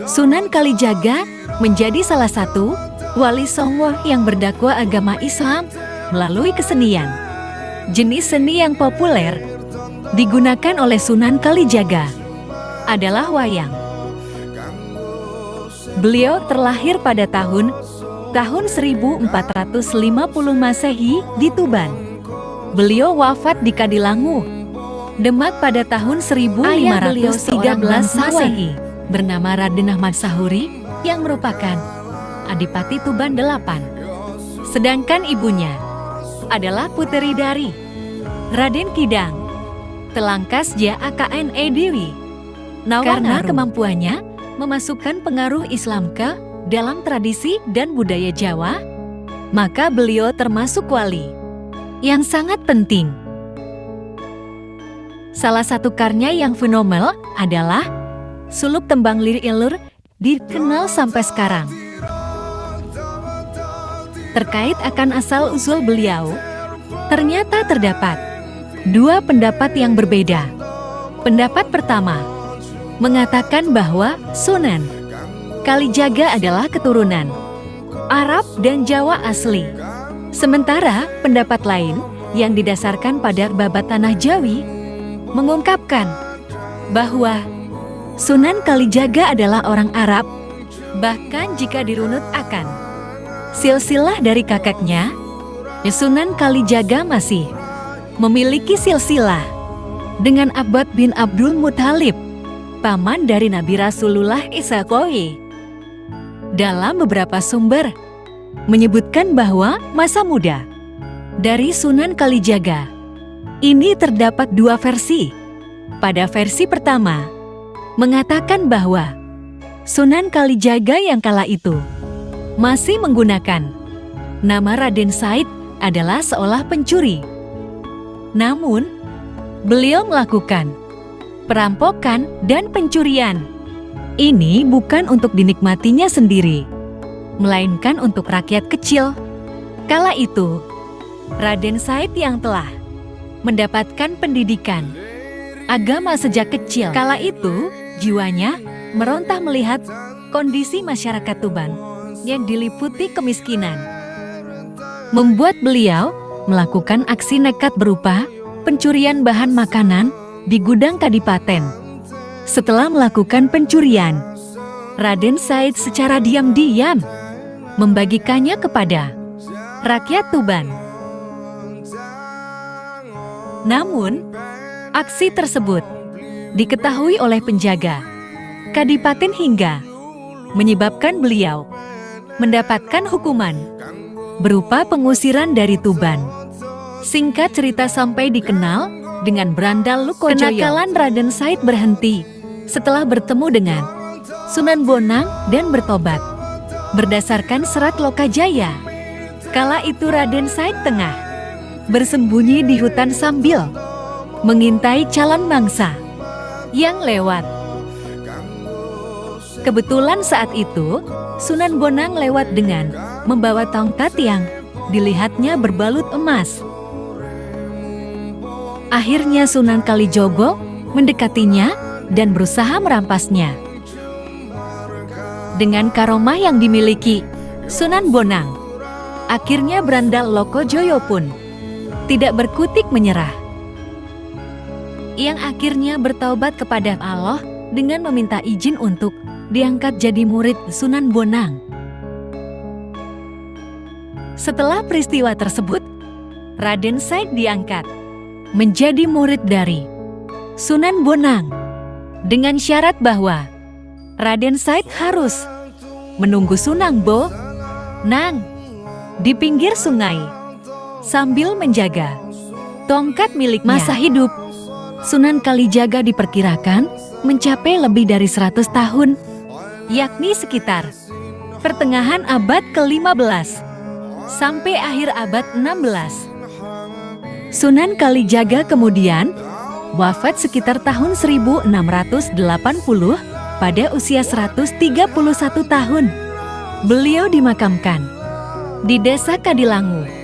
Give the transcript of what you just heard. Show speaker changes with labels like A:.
A: Sunan Kalijaga menjadi salah satu wali songo yang berdakwah agama Islam melalui kesenian. Jenis seni yang populer digunakan oleh Sunan Kalijaga adalah wayang. Beliau terlahir pada tahun 1450 Masehi di Tuban. Beliau wafat di Kadilangu, Demak pada tahun 1513 Masehi, bernama Raden Ahmad Sahuri yang merupakan Adipati Tuban VIII. Sedangkan ibunya adalah puteri dari Raden Kidang Telangkas Jakne Dewi. Karena kemampuannya memasukkan pengaruh Islam ke dalam tradisi dan budaya Jawa, maka beliau termasuk wali yang sangat penting. Salah satu karya yang fenomenal adalah suluk tembang lirik Ilur, dikenal sampai sekarang. Terkait akan asal-usul beliau, ternyata terdapat dua pendapat yang berbeda. Pendapat pertama mengatakan bahwa Sunan Kalijaga adalah keturunan Arab dan Jawa asli. Sementara pendapat lain yang didasarkan pada babat tanah Jawi mengungkapkan bahwa Sunan Kalijaga adalah orang Arab. Bahkan jika dirunut akan silsilah dari kakeknya, Sunan Kalijaga masih memiliki silsilah dengan Abbad bin Abdul Muthalib, paman dari Nabi Rasulullah SAW. Dalam beberapa sumber menyebutkan bahwa masa muda dari Sunan Kalijaga ini terdapat dua versi. Pada versi pertama mengatakan bahwa Sunan Kalijaga yang kala itu masih menggunakan nama Raden Said adalah seolah pencuri. Namun, beliau melakukan perampokan dan pencurian. Ini bukan untuk dinikmatinya sendiri, melainkan untuk rakyat kecil. Kala itu, Raden Said yang telah mendapatkan pendidikan agama sejak kecil. Kala itu, jiwanya meronta melihat kondisi masyarakat Tuban yang diliputi kemiskinan. Membuat beliau melakukan aksi nekat berupa pencurian bahan makanan di gudang kadipaten. Setelah melakukan pencurian, Raden Said secara diam-diam membagikannya kepada rakyat Tuban. Namun, aksi tersebut diketahui oleh penjaga kadipaten hingga menyebabkan beliau mendapatkan hukuman berupa pengusiran dari Tuban. Singkat cerita sampai dikenal dengan Brandal Lukojoyo. Kenakalan Raden Said berhenti setelah bertemu dengan Sunan Bonang dan bertobat. Berdasarkan serat Lokajaya, kala itu Raden Said tengah bersembunyi di hutan sambil mengintai calon mangsa yang lewat. Kebetulan saat itu Sunan Bonang lewat dengan membawa tongkat yang dilihatnya berbalut emas. Akhirnya Sunan Kalijogo mendekatinya dan berusaha merampasnya. Dengan karomah yang dimiliki Sunan Bonang, akhirnya Brandal Lokojoyo pun tidak berkutik menyerah. Yang akhirnya bertaubat kepada Allah dengan meminta izin untuk diangkat jadi murid Sunan Bonang. Setelah peristiwa tersebut, Raden Said diangkat menjadi murid dari Sunan Bonang dengan syarat bahwa Raden Said harus menunggu Sunan Bonang di pinggir sungai sambil menjaga tongkat miliknya. Masa hidup Sunan Kalijaga diperkirakan mencapai lebih dari 100 tahun, yakni sekitar pertengahan abad ke-15 sampai akhir abad 16. Sunan Kalijaga kemudian wafat sekitar tahun 1680 pada usia 131 tahun. Beliau dimakamkan di Desa Kadilangu,